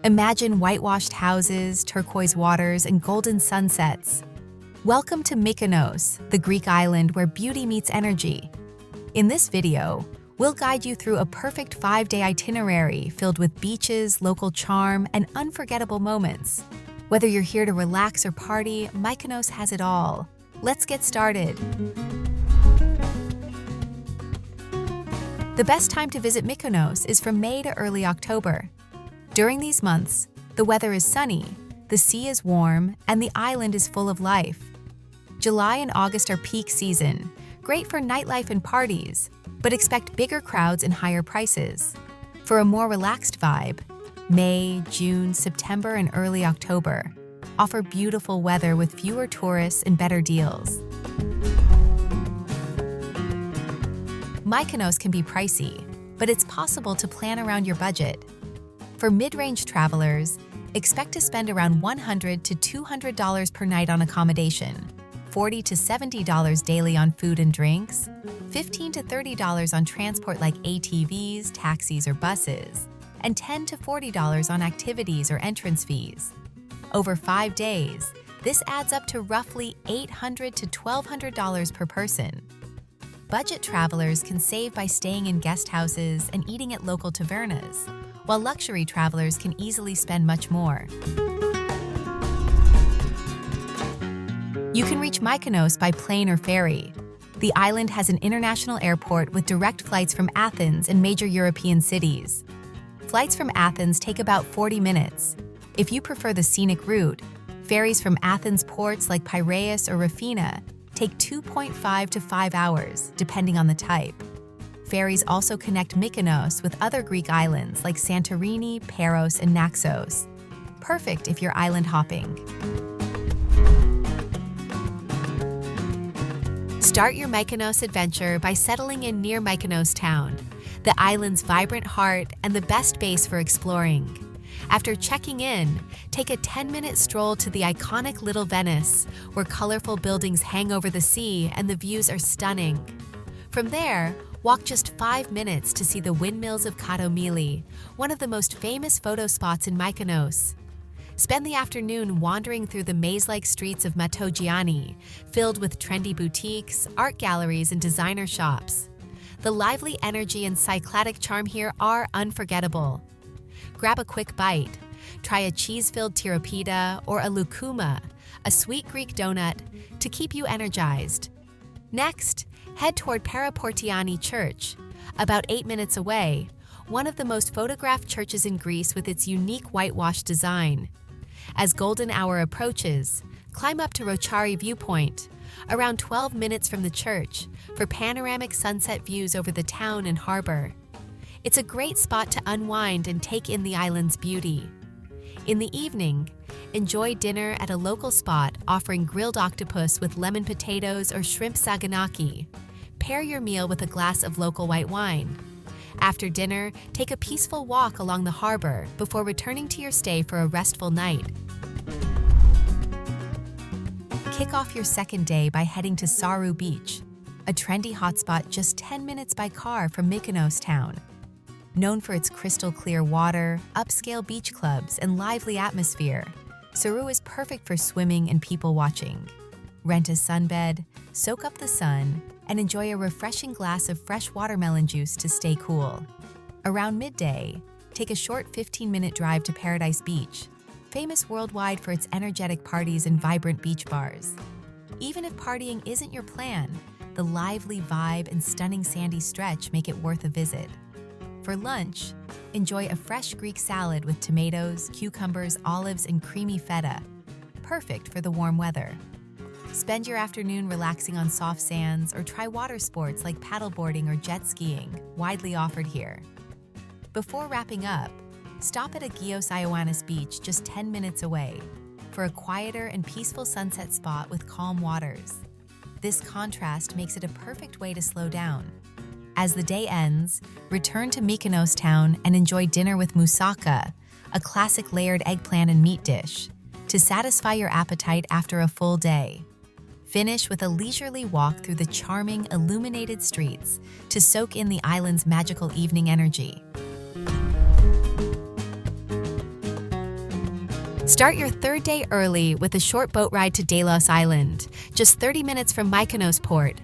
Imagine whitewashed houses, turquoise waters, and golden sunsets. Welcome to Mykonos, the Greek island where beauty meets energy. In this video, we'll guide you through a perfect 5-day itinerary filled with beaches, local charm, and unforgettable moments. Whether you're here to relax or party, Mykonos has it all. Let's get started. The best time to visit Mykonos is from May to early October. During these months, the weather is sunny, the sea is warm, and the island is full of life. July and August are peak season, great for nightlife and parties, but expect bigger crowds and higher prices. For a more relaxed vibe, May, June, September, and early October offer beautiful weather with fewer tourists and better deals. Mykonos can be pricey, but it's possible to plan around your budget. For mid-range travelers, expect to spend around $100 to $200 per night on accommodation, $40 to $70 daily on food and drinks, $15 to $30 on transport like ATVs, taxis, or buses, and $10 to $40 on activities or entrance fees. Over 5 days, this adds up to roughly $800 to $1,200 per person. Budget travelers can save by staying in guest houses and eating at local tavernas, while luxury travelers can easily spend much more. You can reach Mykonos by plane or ferry. The island has an international airport with direct flights from Athens and major European cities. Flights from Athens take about 40 minutes. If you prefer the scenic route, ferries from Athens ports like Piraeus or Rafina take 2.5 to 5 hours, depending on the type. Ferries also connect Mykonos with other Greek islands like Santorini, Paros, and Naxos. Perfect if you're island hopping. Start your Mykonos adventure by settling in near Mykonos Town, the island's vibrant heart and the best base for exploring. After checking in, take a 10-minute stroll to the iconic Little Venice, where colorful buildings hang over the sea and the views are stunning. From there, walk just 5 minutes to see the windmills of Katomili, one of the most famous photo spots in Mykonos. Spend the afternoon wandering through the maze-like streets of Matogiani, filled with trendy boutiques, art galleries, and designer shops. The lively energy and cycladic charm here are unforgettable. Grab a quick bite. Try a cheese-filled tirapita or a lukuma, a sweet Greek donut, to keep you energized. Next, head toward Paraportiani Church, about 8 minutes away, one of the most photographed churches in Greece with its unique whitewashed design. As golden hour approaches, climb up to Rochari Viewpoint, around 12 minutes from the church, for panoramic sunset views over the town and harbor. It's a great spot to unwind and take in the island's beauty. In the evening, enjoy dinner at a local spot offering grilled octopus with lemon potatoes or shrimp saganaki. Pair your meal with a glass of local white wine. After dinner, take a peaceful walk along the harbor before returning to your stay for a restful night. Kick off your second day by heading to Saru Beach, a trendy hotspot just 10 minutes by car from Mykonos Town. Known for its crystal-clear water, upscale beach clubs, and lively atmosphere, Saru is perfect for swimming and people-watching. Rent a sunbed, soak up the sun, and enjoy a refreshing glass of fresh watermelon juice to stay cool. Around midday, take a short 15-minute drive to Paradise Beach, famous worldwide for its energetic parties and vibrant beach bars. Even if partying isn't your plan, the lively vibe and stunning sandy stretch make it worth a visit. For lunch, enjoy a fresh Greek salad with tomatoes, cucumbers, olives, and creamy feta, perfect for the warm weather. Spend your afternoon relaxing on soft sands or try water sports like paddleboarding or jet skiing, widely offered here. Before wrapping up, stop at Aegean Ioannis Beach just 10 minutes away for a quieter and peaceful sunset spot with calm waters. This contrast makes it a perfect way to slow down. As the day ends, return to Mykonos Town and enjoy dinner with moussaka, a classic layered eggplant and meat dish, to satisfy your appetite after a full day. Finish with a leisurely walk through the charming, illuminated streets to soak in the island's magical evening energy. Start your third day early with a short boat ride to Delos Island, just 30 minutes from Mykonos port.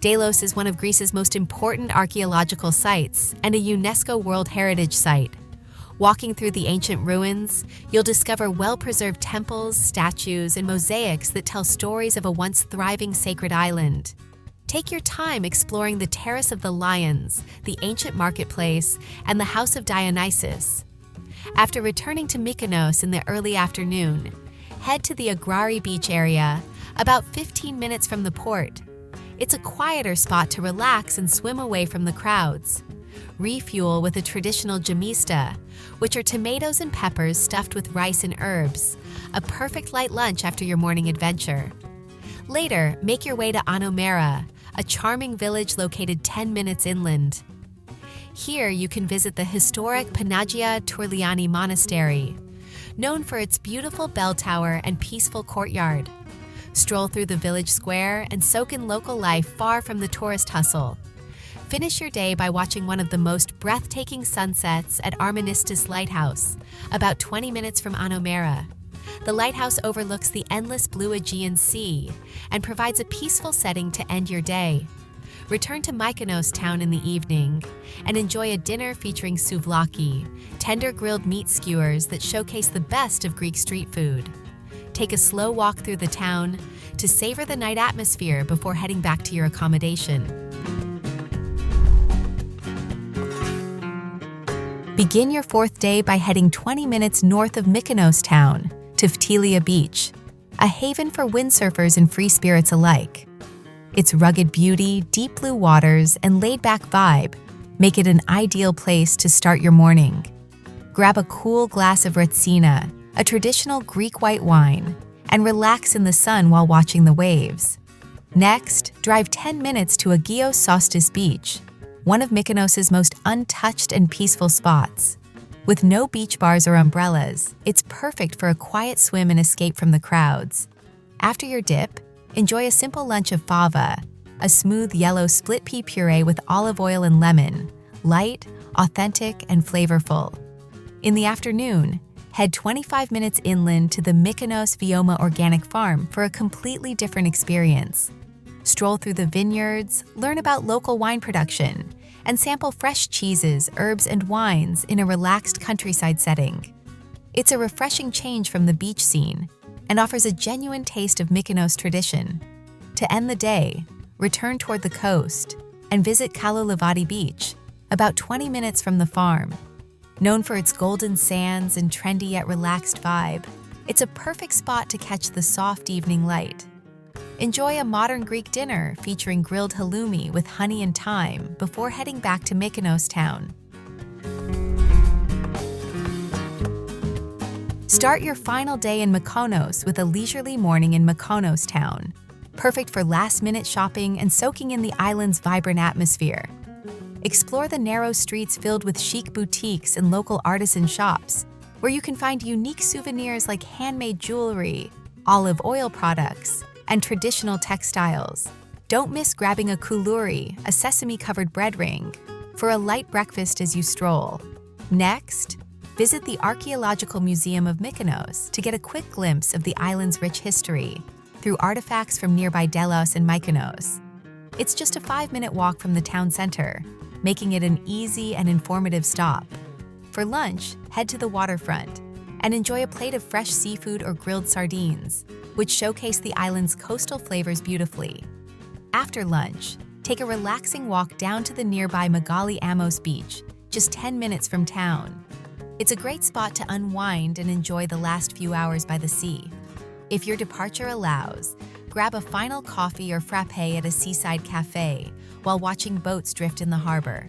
Delos is one of Greece's most important archaeological sites and a UNESCO World Heritage Site. Walking through the ancient ruins, you'll discover well-preserved temples, statues, and mosaics that tell stories of a once thriving sacred island. Take your time exploring the Terrace of the Lions, the ancient marketplace, and the House of Dionysus. After returning to Mykonos in the early afternoon, head to the Agrari beach area, about 15 minutes from the port. It's a quieter spot to relax and swim away from the crowds. Refuel with a traditional jamista, which are tomatoes and peppers stuffed with rice and herbs, a perfect light lunch after your morning adventure. Later, make your way to Anomera, a charming village located 10 minutes inland. Here you can visit the historic Panagia Tourliani Monastery, known for its beautiful bell tower and peaceful courtyard. Stroll through the village square and soak in local life far from the tourist hustle. Finish your day by watching one of the most breathtaking sunsets at Arministis Lighthouse, about 20 minutes from Anomera. The lighthouse overlooks the endless blue Aegean Sea and provides a peaceful setting to end your day. Return to Mykonos Town in the evening and enjoy a dinner featuring souvlaki, tender grilled meat skewers that showcase the best of Greek street food. Take a slow walk through the town to savor the night atmosphere before heading back to your accommodation. Begin your fourth day by heading 20 minutes north of Mykonos Town to Phtilia Beach, a haven for windsurfers and free spirits alike. Its rugged beauty, deep blue waters, and laid-back vibe make it an ideal place to start your morning. Grab a cool glass of retsina, a traditional Greek white wine, and relax in the sun while watching the waves. Next, drive 10 minutes to Aegean Sostis Beach, one of Mykonos's most untouched and peaceful spots. With no beach bars or umbrellas, it's perfect for a quiet swim and escape from the crowds. After your dip, enjoy a simple lunch of fava, a smooth yellow split pea puree with olive oil and lemon, light, authentic, and flavorful. In the afternoon, head 25 minutes inland to the Mykonos Vioma Organic Farm for a completely different experience. Stroll through the vineyards, learn about local wine production, and sample fresh cheeses, herbs, and wines in a relaxed countryside setting. It's a refreshing change from the beach scene and offers a genuine taste of Mykonos tradition. To end the day, return toward the coast and visit Kalolavati Beach, about 20 minutes from the farm. Known for its golden sands and trendy yet relaxed vibe, it's a perfect spot to catch the soft evening light. Enjoy a modern Greek dinner featuring grilled halloumi with honey and thyme before heading back to Mykonos Town. Start your final day in Mykonos with a leisurely morning in Mykonos Town, perfect for last-minute shopping and soaking in the island's vibrant atmosphere. Explore the narrow streets filled with chic boutiques and local artisan shops, where you can find unique souvenirs like handmade jewelry, olive oil products, and traditional textiles. Don't miss grabbing a koulouri, a sesame-covered bread ring, for a light breakfast as you stroll. Next, visit the Archaeological Museum of Mykonos to get a quick glimpse of the island's rich history through artifacts from nearby Delos and Mykonos. It's just a 5-minute walk from the town center, making it an easy and informative stop. For lunch, head to the waterfront and enjoy a plate of fresh seafood or grilled sardines, which showcase the island's coastal flavors beautifully. After lunch, take a relaxing walk down to the nearby Megali Amos Beach, just 10 minutes from town. It's a great spot to unwind and enjoy the last few hours by the sea. If your departure allows, grab a final coffee or frappe at a seaside cafe while watching boats drift in the harbor.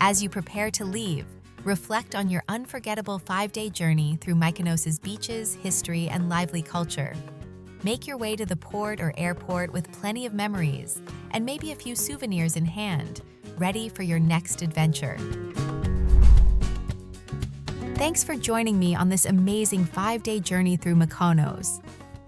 As you prepare to leave, reflect on your unforgettable 5-day journey through Mykonos's beaches, history, and lively culture. Make your way to the port or airport with plenty of memories and maybe a few souvenirs in hand, ready for your next adventure. Thanks for joining me on this amazing 5-day journey through Mykonos.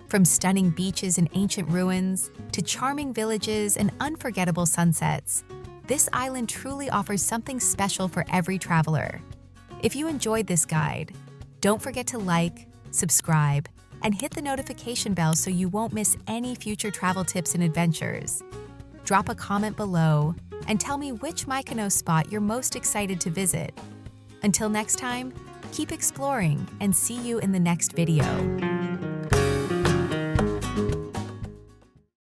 From stunning beaches and ancient ruins to charming villages and unforgettable sunsets, this island truly offers something special for every traveler. If you enjoyed this guide, don't forget to like, subscribe, and hit the notification bell so you won't miss any future travel tips and adventures. Drop a comment below and tell me which Mykonos spot you're most excited to visit. Until next time, keep exploring and see you in the next video.